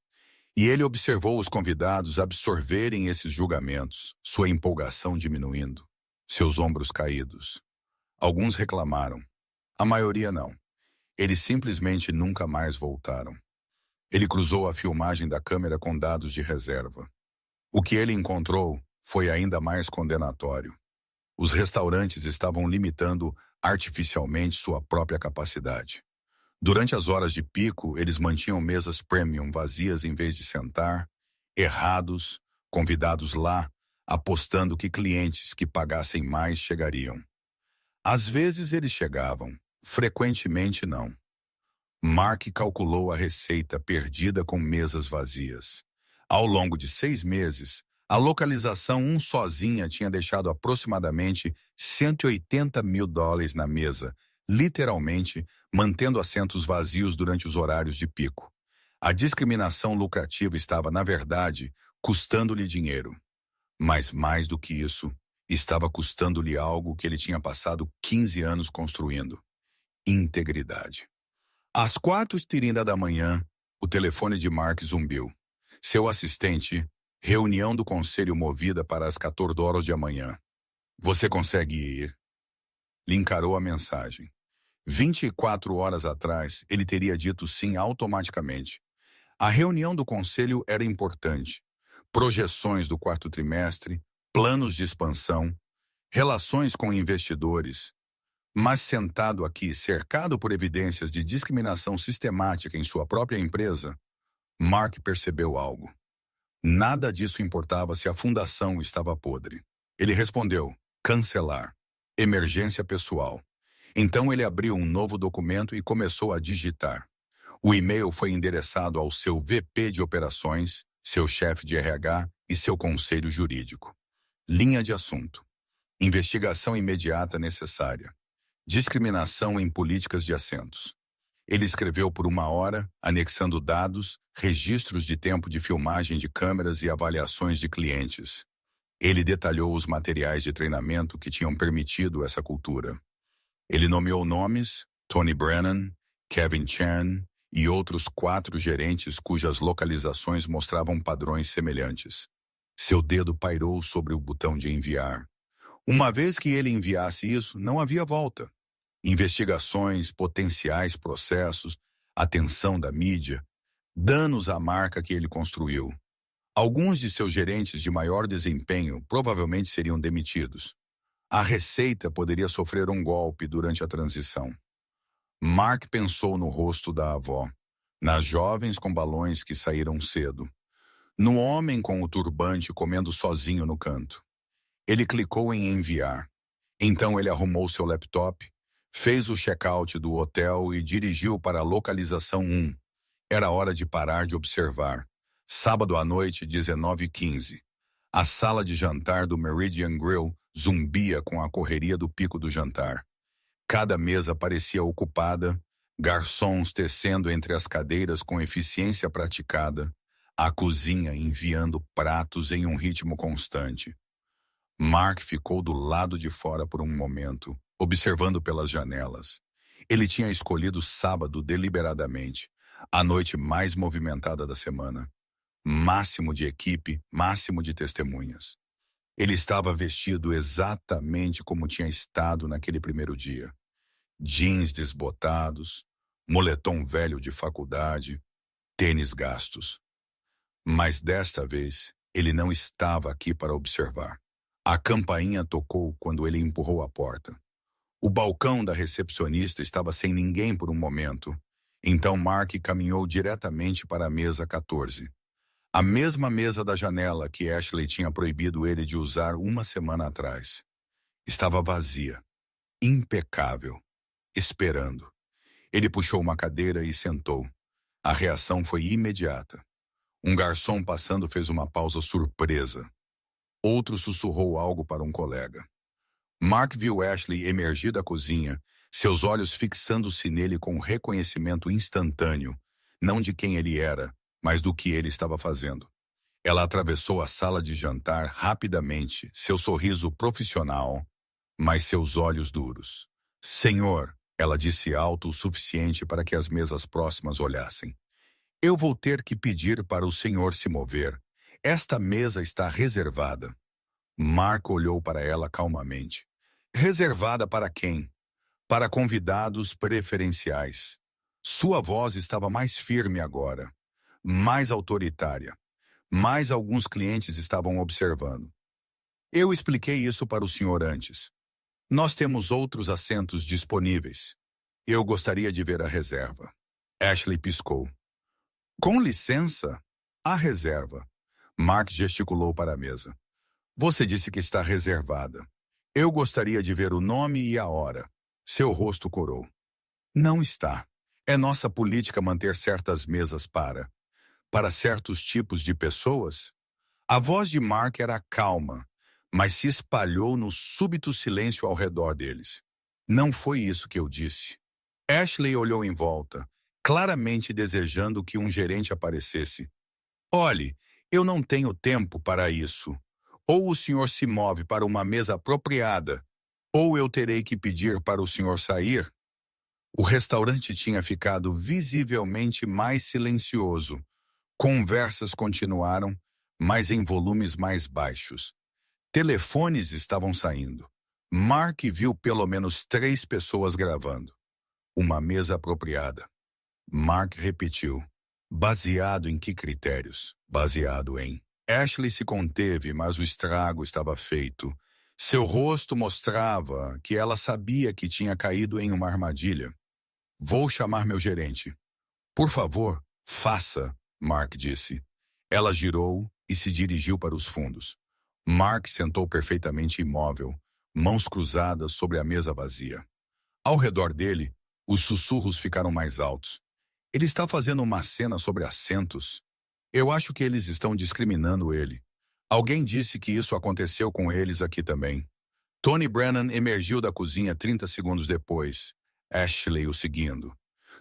E ele observou os convidados absorverem esses julgamentos, sua empolgação diminuindo, seus ombros caídos. Alguns reclamaram. A maioria não. Eles simplesmente nunca mais voltaram. Ele cruzou a filmagem da câmera com dados de reserva. O que ele encontrou foi ainda mais condenatório. Os restaurantes estavam limitando artificialmente sua própria capacidade. Durante as horas de pico, eles mantinham mesas premium vazias em vez de sentar, errados, convidados lá, apostando que clientes que pagassem mais chegariam. Às vezes eles chegavam, frequentemente não. Mark calculou a receita perdida com mesas vazias. Ao longo de 6 meses, a localização 1 sozinha tinha deixado aproximadamente $180 mil na mesa, literalmente mantendo assentos vazios durante os horários de pico. A discriminação lucrativa estava, na verdade, custando-lhe dinheiro. Mas mais do que isso, estava custando-lhe algo que ele tinha passado 15 anos construindo: integridade. Às 4h30 da manhã, o telefone de Mark zumbiu. Seu assistente, reunião do conselho movida para as 14h da manhã. Você consegue ir? Lhe encarou a mensagem. 24 horas atrás, ele teria dito sim automaticamente. A reunião do conselho era importante. Projeções do 4º trimestre, planos de expansão, relações com investidores. Mas sentado aqui, cercado por evidências de discriminação sistemática em sua própria empresa, Mark percebeu algo. Nada disso importava se a fundação estava podre. Ele respondeu: cancelar. Emergência pessoal. Então ele abriu um novo documento e começou a digitar. O e-mail foi endereçado ao seu VP de operações, seu chefe de RH e seu conselho jurídico. Linha de assunto. Investigação imediata necessária. Discriminação em políticas de assentos. Ele escreveu por 1 hora, anexando dados, registros de tempo de filmagem de câmeras e avaliações de clientes. Ele detalhou os materiais de treinamento que tinham permitido essa cultura. Ele nomeou nomes: Tony Brennan, Kevin Chan e outros 4 gerentes cujas localizações mostravam padrões semelhantes. Seu dedo pairou sobre o botão de enviar. Uma vez que ele enviasse isso, não havia volta. Investigações, potenciais processos, atenção da mídia, danos à marca que ele construiu. Alguns de seus gerentes de maior desempenho provavelmente seriam demitidos. A receita poderia sofrer um golpe durante a transição. Mark pensou no rosto da avó, nas jovens com balões que saíram cedo, no homem com o turbante comendo sozinho no canto. Ele clicou em enviar. Então ele arrumou seu laptop, fez o check-out do hotel e dirigiu para a localização 1. Era hora de parar de observar. Sábado à noite, 19h15. A sala de jantar do Meridian Grill zumbia com a correria do pico do jantar. Cada mesa parecia ocupada, garçons tecendo entre as cadeiras com eficiência praticada, a cozinha enviando pratos em um ritmo constante. Mark ficou do lado de fora por um momento, observando pelas janelas. Ele tinha escolhido sábado deliberadamente, a noite mais movimentada da semana. Máximo de equipe, máximo de testemunhas. Ele estava vestido exatamente como tinha estado naquele primeiro dia. Jeans desbotados, moletom velho de faculdade, tênis gastos. Mas desta vez, ele não estava aqui para observar. A campainha tocou quando ele empurrou a porta. O balcão da recepcionista estava sem ninguém por um momento. Então Mark caminhou diretamente para a mesa 14. A mesma mesa da janela que Ashley tinha proibido ele de usar 1 semana atrás. Estava vazia, impecável, esperando. Ele puxou uma cadeira e sentou. A reação foi imediata. Um garçom passando fez uma pausa surpresa. Outro sussurrou algo para um colega. Mark viu Ashley emergir da cozinha, seus olhos fixando-se nele com reconhecimento instantâneo, não de quem ele era, mas do que ele estava fazendo. Ela atravessou a sala de jantar rapidamente, seu sorriso profissional, mas seus olhos duros. Senhor, ela disse alto o suficiente para que as mesas próximas olhassem. Eu vou ter que pedir para o senhor se mover. Esta mesa está reservada. Mark olhou para ela calmamente. Reservada para quem? Para convidados preferenciais. Sua voz estava mais firme agora, mais autoritária. Mas alguns clientes estavam observando. Eu expliquei isso para o senhor antes. Nós temos outros assentos disponíveis. Eu gostaria de ver a reserva. Ashley piscou. Com licença, a reserva. Mark gesticulou para a mesa. Você disse que está reservada. Eu gostaria de ver o nome e a hora. Seu rosto corou. Não está. É nossa política manter certas mesas para certos tipos de pessoas. A voz de Mark era calma, mas se espalhou no súbito silêncio ao redor deles. Não foi isso que eu disse. Ashley olhou em volta, claramente desejando que um gerente aparecesse. Olhe, eu não tenho tempo para isso. Ou o senhor se move para uma mesa apropriada, ou eu terei que pedir para o senhor sair. O restaurante tinha ficado visivelmente mais silencioso. Conversas continuaram, mas em volumes mais baixos. Telefones estavam saindo. Mark viu pelo menos 3 pessoas gravando. Uma mesa apropriada. Mark repetiu. Baseado em que critérios? Baseado em... Ashley se conteve, mas o estrago estava feito. Seu rosto mostrava que ela sabia que tinha caído em uma armadilha. Vou chamar meu gerente. Por favor, faça, Mark disse. Ela girou e se dirigiu para os fundos. Mark sentou perfeitamente imóvel, mãos cruzadas sobre a mesa vazia. Ao redor dele, os sussurros ficaram mais altos. Ele está fazendo uma cena sobre assentos. Eu acho que eles estão discriminando ele. Alguém disse que isso aconteceu com eles aqui também. Tony Brennan emergiu da cozinha 30 segundos depois, Ashley o seguindo.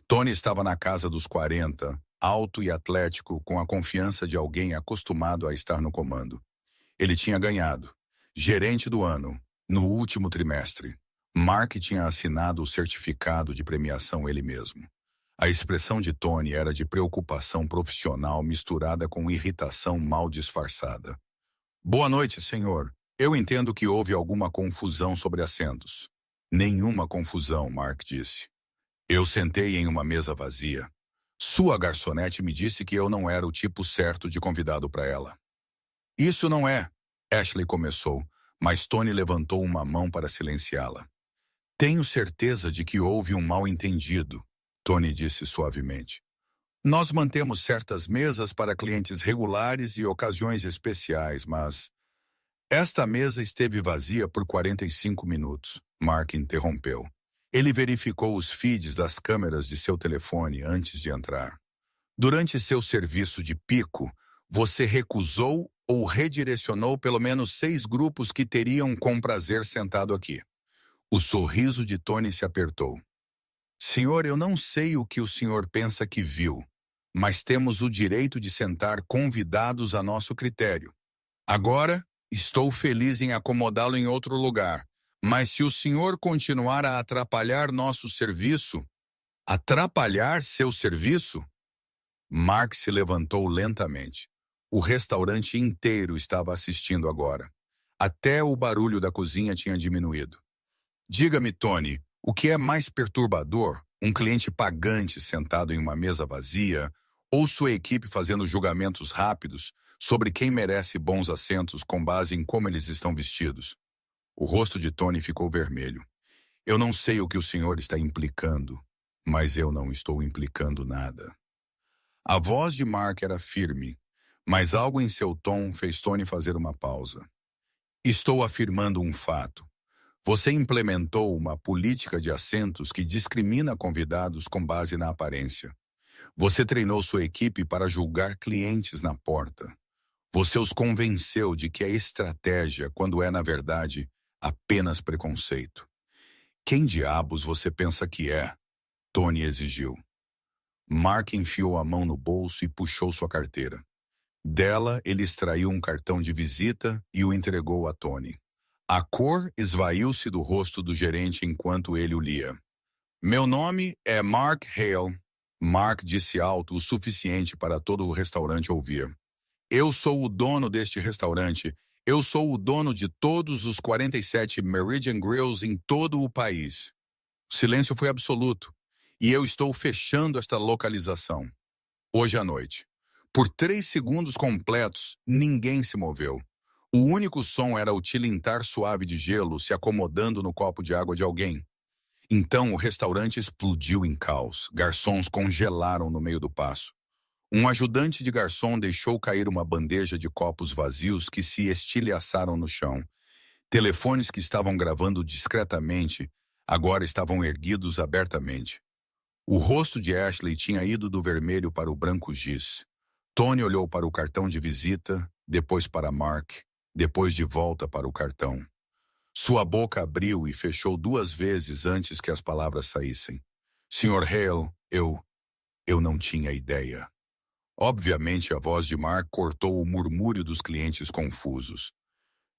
Tony estava na casa dos 40, alto e atlético, com a confiança de alguém acostumado a estar no comando. Ele tinha ganhado. Gerente do ano, no último trimestre. Mark tinha assinado o certificado de premiação ele mesmo. A expressão de Tony era de preocupação profissional misturada com irritação mal disfarçada. Boa noite, senhor. Eu entendo que houve alguma confusão sobre assentos. Nenhuma confusão, Mark disse. Eu sentei em uma mesa vazia. Sua garçonete me disse que eu não era o tipo certo de convidado para ela. Isso não é, Ashley começou, mas Tony levantou uma mão para silenciá-la. Tenho certeza de que houve um mal-entendido, Tony disse suavemente. Nós mantemos certas mesas para clientes regulares e ocasiões especiais, mas esta mesa esteve vazia por 45 minutos, Mark interrompeu. Ele verificou os feeds das câmeras de seu telefone antes de entrar. Durante seu serviço de pico, você recusou ou redirecionou pelo menos 6 grupos que teriam com prazer sentado aqui. O sorriso de Tony se apertou. Senhor, eu não sei o que o senhor pensa que viu, mas temos o direito de sentar convidados a nosso critério. Agora, estou feliz em acomodá-lo em outro lugar, mas se o senhor continuar a atrapalhar nosso serviço... Atrapalhar seu serviço? Mark se levantou lentamente. O restaurante inteiro estava assistindo agora. Até o barulho da cozinha tinha diminuído. Diga-me, Tony, o que é mais perturbador? Um cliente pagante sentado em uma mesa vazia ou sua equipe fazendo julgamentos rápidos sobre quem merece bons assentos com base em como eles estão vestidos? O rosto de Tony ficou vermelho. Eu não sei o que o senhor está implicando, mas eu não estou implicando nada. A voz de Mark era firme, mas algo em seu tom fez Tony fazer uma pausa. Estou afirmando um fato. Você implementou uma política de assentos que discrimina convidados com base na aparência. Você treinou sua equipe para julgar clientes na porta. Você os convenceu de que é estratégia quando é, na verdade, apenas preconceito. Quem diabos você pensa que é? Tony exigiu. Mark enfiou a mão no bolso e puxou sua carteira. Dela, ele extraiu um cartão de visita e o entregou a Tony. A cor esvaiu-se do rosto do gerente enquanto ele o lia. Meu nome é Mark Hale. Mark disse alto o suficiente para todo o restaurante ouvir. Eu sou o dono deste restaurante. Eu sou o dono de todos os 47 Meridian Grills em todo o país. O silêncio foi absoluto. E eu estou fechando esta localização. Hoje à noite. Por 3 segundos completos, ninguém se moveu. O único som era o tilintar suave de gelo se acomodando no copo de água de alguém. Então o restaurante explodiu em caos. Garçons congelaram no meio do passo. Um ajudante de garçom deixou cair uma bandeja de copos vazios que se estilhaçaram no chão. Telefones que estavam gravando discretamente agora estavam erguidos abertamente. O rosto de Ashley tinha ido do vermelho para o branco giz. Tony olhou para o cartão de visita, depois para Mark, depois de volta para o cartão. Sua boca abriu e fechou 2 vezes antes que as palavras saíssem. Sr. Hale, eu não tinha ideia. Obviamente, a voz de Mark cortou o murmúrio dos clientes confusos.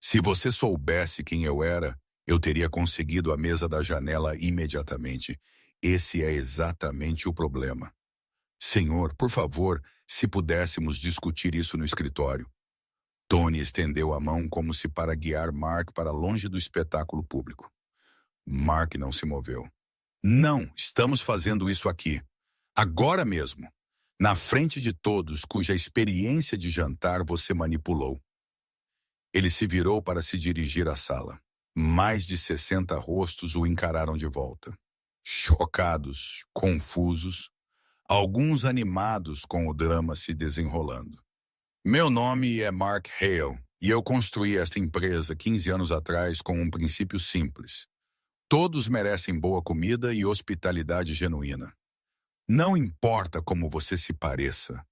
Se você soubesse quem eu era, eu teria conseguido a mesa da janela imediatamente. Esse é exatamente o problema. Senhor, por favor, se pudéssemos discutir isso no escritório. Tony estendeu a mão como se para guiar Mark para longe do espetáculo público. Mark não se moveu. Não, estamos fazendo isso aqui. Agora mesmo. Na frente de todos cuja experiência de jantar você manipulou. Ele se virou para se dirigir à sala. Mais de 60 rostos o encararam de volta. Chocados, confusos, alguns animados com o drama se desenrolando. Meu nome é Mark Hale e eu construí esta empresa 15 anos atrás com um princípio simples. Todos merecem boa comida e hospitalidade genuína. Não importa como você se pareça,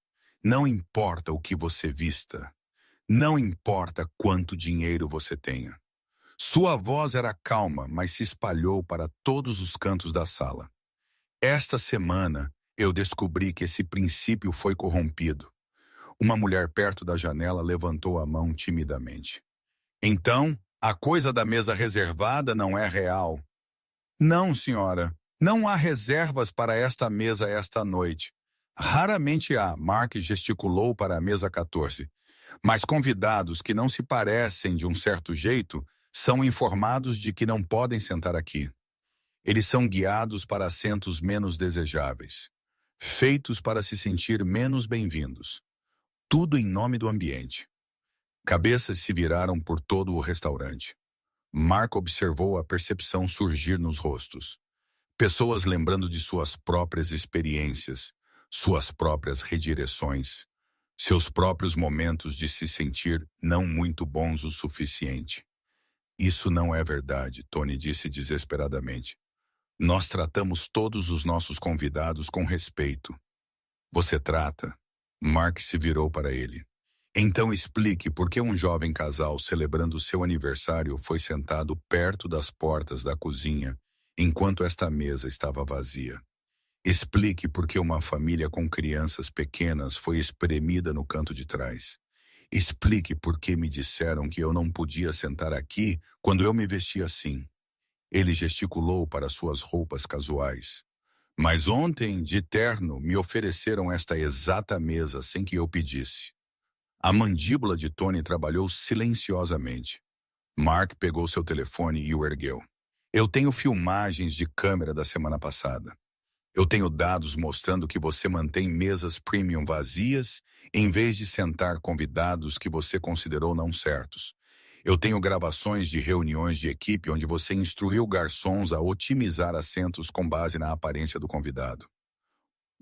não importa o que você vista, Não importa quanto dinheiro você tenha. Sua voz era calma, mas se espalhou para todos os cantos da sala. Esta semana, eu descobri que esse princípio foi corrompido. Uma mulher perto da janela levantou a mão timidamente. Então, a coisa da mesa reservada não é real. Não, senhora. Não há reservas para esta mesa esta noite. Raramente há, Mark gesticulou para a mesa 14. Mas convidados que não se parecem de um certo jeito são informados de que não podem sentar aqui. Eles são guiados para assentos menos desejáveis, feitos para se sentir menos bem-vindos. Tudo em nome do ambiente. Cabeças se viraram por todo o restaurante. Mark observou a percepção surgir nos rostos. Pessoas lembrando de suas próprias experiências, suas próprias redireções, seus próprios momentos de se sentir não muito bons o suficiente. Isso não é verdade, Tony disse desesperadamente. Nós tratamos todos os nossos convidados com respeito. Você trata? Mark se virou para ele. Então explique por que um jovem casal celebrando seu aniversário foi sentado perto das portas da cozinha enquanto esta mesa estava vazia. Explique por que uma família com crianças pequenas foi espremida no canto de trás. Explique por que me disseram que eu não podia sentar aqui quando eu me vestia assim. Ele gesticulou para suas roupas casuais. Mas ontem, de terno, me ofereceram esta exata mesa sem que eu pedisse. A mandíbula de Tony trabalhou silenciosamente. Mark pegou seu telefone e o ergueu. Eu tenho filmagens de câmera da semana passada. Eu tenho dados mostrando que você mantém mesas premium vazias em vez de sentar convidados que você considerou não certos. Eu tenho gravações de reuniões de equipe onde você instruiu garçons a otimizar assentos com base na aparência do convidado.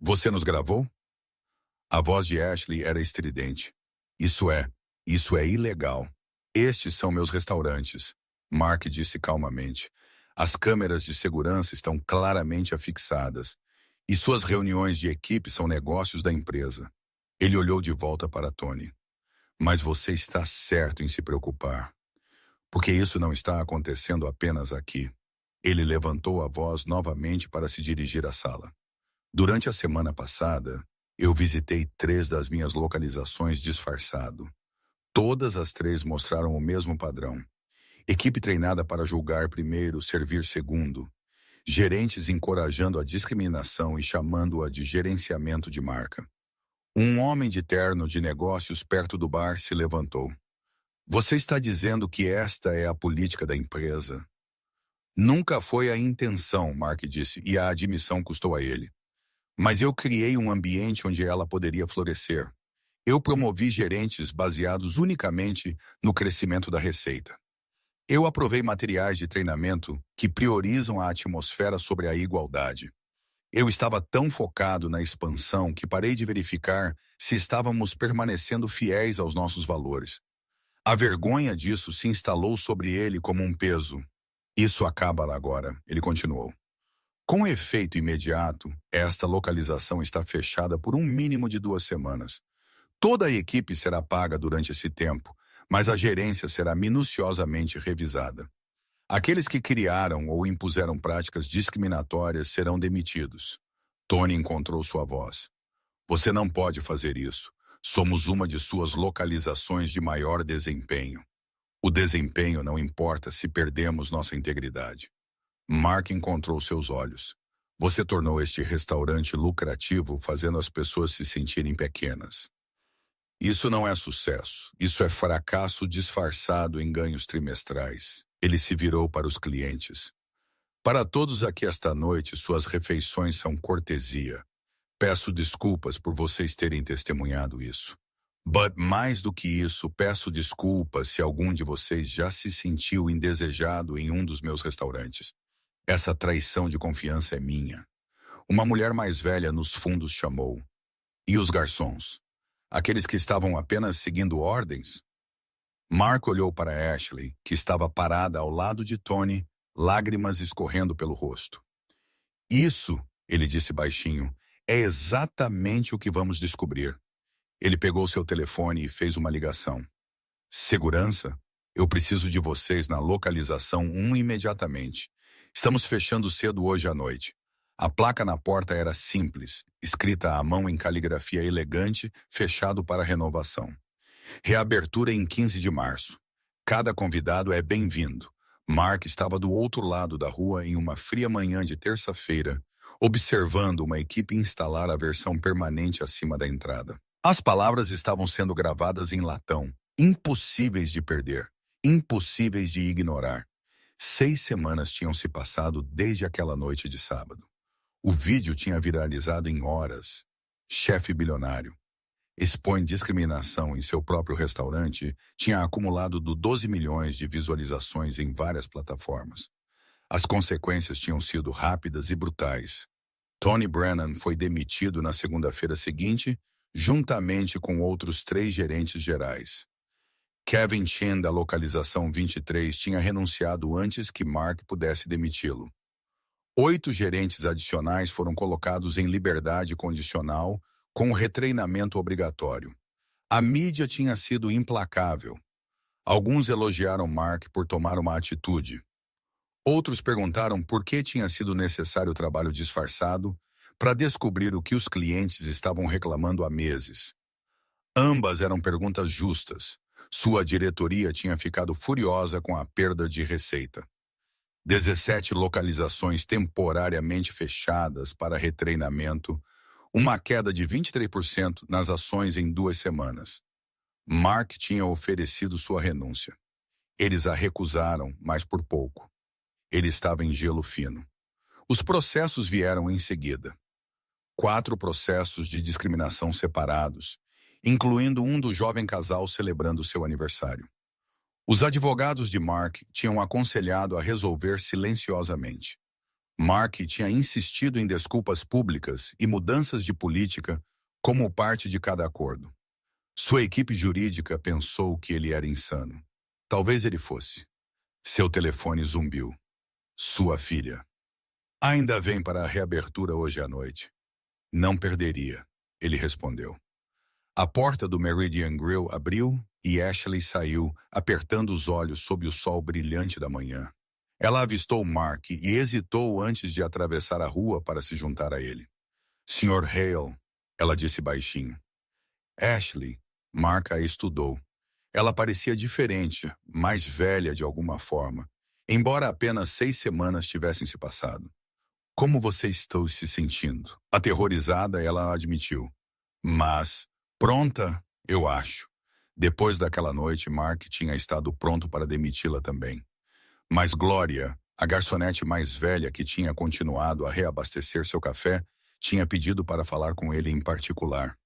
Você nos gravou? A voz de Ashley era estridente. Isso é ilegal. Estes são meus restaurantes, Mark disse calmamente. As câmeras de segurança estão claramente afixadas. E suas reuniões de equipe são negócios da empresa. Ele olhou de volta para Tony. Mas você está certo em se preocupar. Porque isso não está acontecendo apenas aqui. Ele levantou a voz novamente para se dirigir à sala. Durante a semana passada, eu visitei 3 das minhas localizações disfarçado. Todas as 3 mostraram o mesmo padrão. Equipe treinada para julgar primeiro, servir segundo. Gerentes encorajando a discriminação e chamando-a de gerenciamento de marca. Um homem de terno de negócios perto do bar se levantou. Você está dizendo que esta é a política da empresa? Nunca foi a intenção, Mark disse, e a admissão custou a ele. Mas eu criei um ambiente onde ela poderia florescer. Eu promovi gerentes baseados unicamente no crescimento da receita. Eu aprovei materiais de treinamento que priorizam a atmosfera sobre a igualdade. Eu estava tão focado na expansão que parei de verificar se estávamos permanecendo fiéis aos nossos valores. A vergonha disso se instalou sobre ele como um peso. Isso acaba agora, ele continuou. Com efeito imediato, esta localização está fechada por um mínimo de 2 semanas. Toda a equipe será paga durante esse tempo, mas a gerência será minuciosamente revisada. Aqueles que criaram ou impuseram práticas discriminatórias serão demitidos. Tony encontrou sua voz. Você não pode fazer isso. Somos uma de suas localizações de maior desempenho. O desempenho não importa se perdemos nossa integridade. Mark encontrou seus olhos. Você tornou este restaurante lucrativo fazendo as pessoas se sentirem pequenas. Isso não é sucesso. Isso é fracasso disfarçado em ganhos trimestrais. Ele se virou para os clientes. Para todos aqui esta noite, suas refeições são cortesia. Peço desculpas por vocês terem testemunhado isso. But mais do que isso, peço desculpas se algum de vocês já se sentiu indesejado em um dos meus restaurantes. Essa traição de confiança é minha. Uma mulher mais velha nos fundos chamou. E os garçons? Aqueles que estavam apenas seguindo ordens? Mark olhou para Ashley, que estava parada ao lado de Tony, lágrimas escorrendo pelo rosto. Isso, ele disse baixinho, é exatamente o que vamos descobrir. Ele pegou seu telefone e fez uma ligação. Segurança? Eu preciso de vocês na localização 1 imediatamente. Estamos fechando cedo hoje à noite. A placa na porta era simples, escrita à mão em caligrafia elegante, fechado para renovação. Reabertura em 15 de março. Cada convidado é bem-vindo. Mark estava do outro lado da rua em uma fria manhã de terça-feira, observando uma equipe instalar a versão permanente acima da entrada. As palavras estavam sendo gravadas em latão, impossíveis de perder, impossíveis de ignorar. 6 semanas tinham se passado desde aquela noite de sábado. O vídeo tinha viralizado em horas. Chefe bilionário expõe discriminação em seu próprio restaurante tinha acumulado 12 milhões de visualizações em várias plataformas. As consequências tinham sido rápidas e brutais. Tony Brennan foi demitido na segunda-feira seguinte, juntamente com outros 3 gerentes gerais. Kevin Chen, da localização 23, tinha renunciado antes que Mark pudesse demiti-lo. 8 gerentes adicionais foram colocados em liberdade condicional com retreinamento obrigatório. A mídia tinha sido implacável. Alguns elogiaram Mark por tomar uma atitude. Outros perguntaram por que tinha sido necessário o trabalho disfarçado para descobrir o que os clientes estavam reclamando há meses. Ambas eram perguntas justas. Sua diretoria tinha ficado furiosa com a perda de receita. 17 localizações temporariamente fechadas para retreinamento, uma queda de 23% nas ações em 2 semanas. Mark tinha oferecido sua renúncia. Eles a recusaram, mas por pouco. Ele estava em gelo fino. Os processos vieram em seguida. 4 processos de discriminação separados, incluindo um do jovem casal celebrando seu aniversário. Os advogados de Mark tinham aconselhado a resolver silenciosamente. Mark tinha insistido em desculpas públicas e mudanças de política como parte de cada acordo. Sua equipe jurídica pensou que ele era insano. Talvez ele fosse. Seu telefone zumbiu. Sua filha. Ainda vem para a reabertura hoje à noite. Não perderia, ele respondeu. A porta do Meridian Grill abriu e Ashley saiu, apertando os olhos sob o sol brilhante da manhã. Ela avistou Mark e hesitou antes de atravessar a rua para se juntar a ele. Sr. Hale, ela disse baixinho. Ashley, Mark a estudou. Ela parecia diferente, mais velha de alguma forma, embora apenas 6 semanas tivessem se passado. Como você está se sentindo? Aterrorizada, ela admitiu. Mas, pronta, eu acho. Depois daquela noite, Mark tinha estado pronto para demiti-la também. Mas Glória, a garçonete mais velha que tinha continuado a reabastecer seu café, tinha pedido para falar com ele em particular.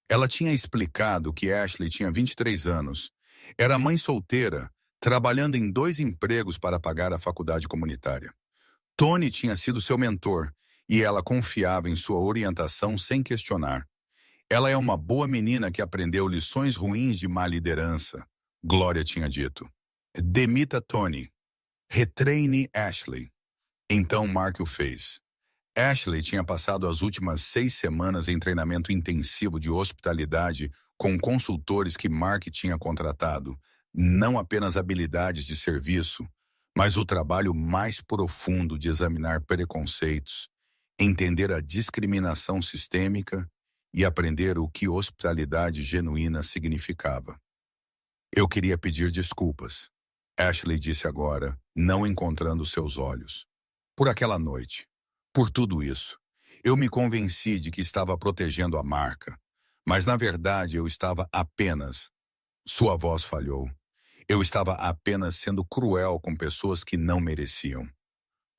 Ela tinha explicado que Ashley tinha 23 anos, era mãe solteira, trabalhando em 2 empregos para pagar a faculdade comunitária. Tony tinha sido seu mentor e ela confiava em sua orientação sem questionar. Ela é uma boa menina que aprendeu lições ruins de má liderança, Glória tinha dito. Demita Tony. Retreine Ashley. Então Mark o fez. Ashley tinha passado as últimas 6 semanas em treinamento intensivo de hospitalidade com consultores que Mark tinha contratado, não apenas habilidades de serviço, mas o trabalho mais profundo de examinar preconceitos, entender a discriminação sistêmica e aprender o que hospitalidade genuína significava. Eu queria pedir desculpas, Ashley disse agora, não encontrando seus olhos. Por aquela noite, por tudo isso, eu me convenci de que estava protegendo a marca, mas na verdade eu estava apenas... Sua voz falhou. Eu estava apenas sendo cruel com pessoas que não mereciam.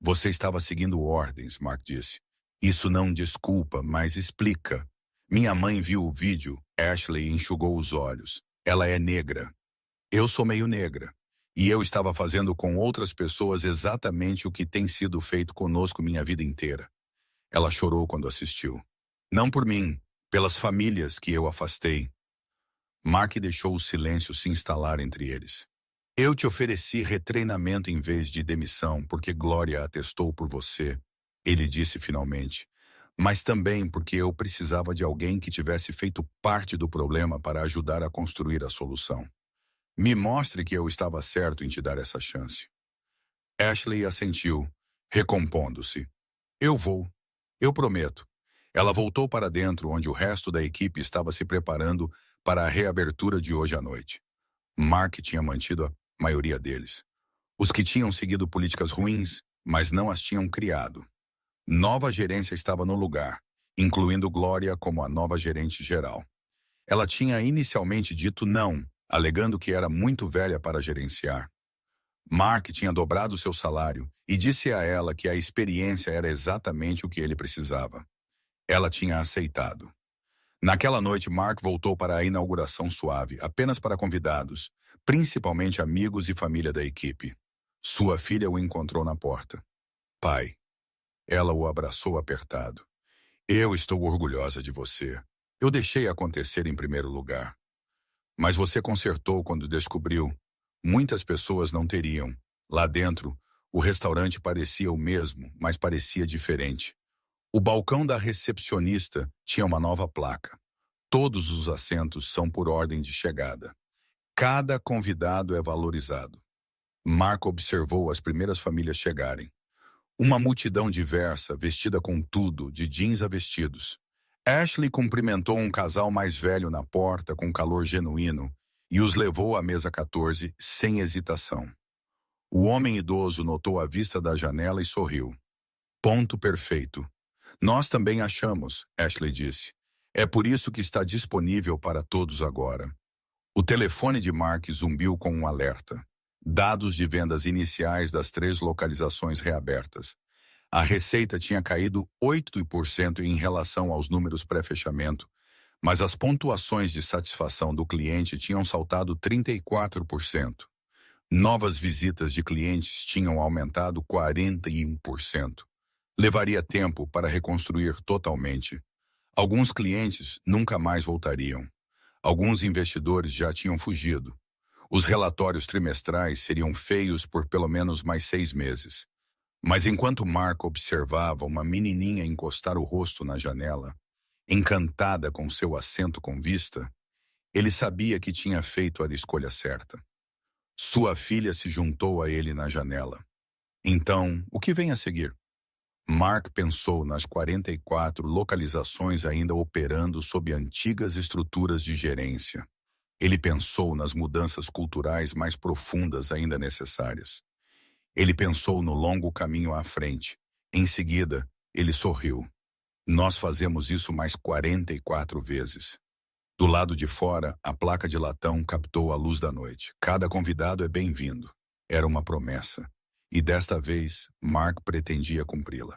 Você estava seguindo ordens, Mark disse. Isso não desculpa, mas explica. Minha mãe viu o vídeo, Ashley enxugou os olhos. Ela é negra. Eu sou meio negra. E eu estava fazendo com outras pessoas exatamente o que tem sido feito conosco minha vida inteira. Ela chorou quando assistiu. Não por mim, pelas famílias que eu afastei. Mark deixou o silêncio se instalar entre eles. Eu te ofereci retreinamento em vez de demissão porque Glória atestou por você, ele disse finalmente, mas também porque eu precisava de alguém que tivesse feito parte do problema para ajudar a construir a solução. Me mostre que eu estava certo em te dar essa chance. Ashley assentiu, recompondo-se. Eu vou. Eu prometo. Ela voltou para dentro, onde o resto da equipe estava se preparando para a reabertura de hoje à noite. Mark tinha mantido a maioria deles. Os que tinham seguido políticas ruins, mas não as tinham criado. Nova gerência estava no lugar, incluindo Gloria como a nova gerente geral. Ela tinha inicialmente dito não, alegando que era muito velha para gerenciar. Mark tinha dobrado seu salário e disse a ela que a experiência era exatamente o que ele precisava. Ela tinha aceitado. Naquela noite, Mark voltou para a inauguração suave, apenas para convidados, principalmente amigos e família da equipe. Sua filha o encontrou na porta. Pai. Ela o abraçou apertado. Eu estou orgulhosa de você. Eu deixei acontecer em primeiro lugar. Mas você consertou quando descobriu. Muitas pessoas não teriam. Lá dentro, o restaurante parecia o mesmo, mas parecia diferente. O balcão da recepcionista tinha uma nova placa. Todos os assentos são por ordem de chegada. Cada convidado é valorizado. Mark observou as primeiras famílias chegarem. Uma multidão diversa, vestida com tudo, de jeans a vestidos. Ashley cumprimentou um casal mais velho na porta com calor genuíno e os levou à mesa 14 sem hesitação. O homem idoso notou a vista da janela e sorriu. Ponto perfeito. Nós também achamos, Ashley disse. É por isso que está disponível para todos agora. O telefone de Mark zumbiu com um alerta. Dados de vendas iniciais das 3 localizações reabertas. A receita tinha caído 8% em relação aos números pré-fechamento, mas as pontuações de satisfação do cliente tinham saltado 34%. Novas visitas de clientes tinham aumentado 41%. Levaria tempo para reconstruir totalmente. Alguns clientes nunca mais voltariam. Alguns investidores já tinham fugido. Os relatórios trimestrais seriam feios por pelo menos mais 6 meses. Mas enquanto Mark observava uma menininha encostar o rosto na janela, encantada com seu assento com vista, ele sabia que tinha feito a escolha certa. Sua filha se juntou a ele na janela. Então, o que vem a seguir? Mark pensou nas 44 localizações ainda operando sob antigas estruturas de gerência. Ele pensou nas mudanças culturais mais profundas ainda necessárias. Ele pensou no longo caminho à frente. Em seguida, ele sorriu. Nós fazemos isso mais 44 vezes. Do lado de fora, a placa de latão captou a luz da noite. Cada convidado é bem-vindo. Era uma promessa. E desta vez, Mark pretendia cumpri-la.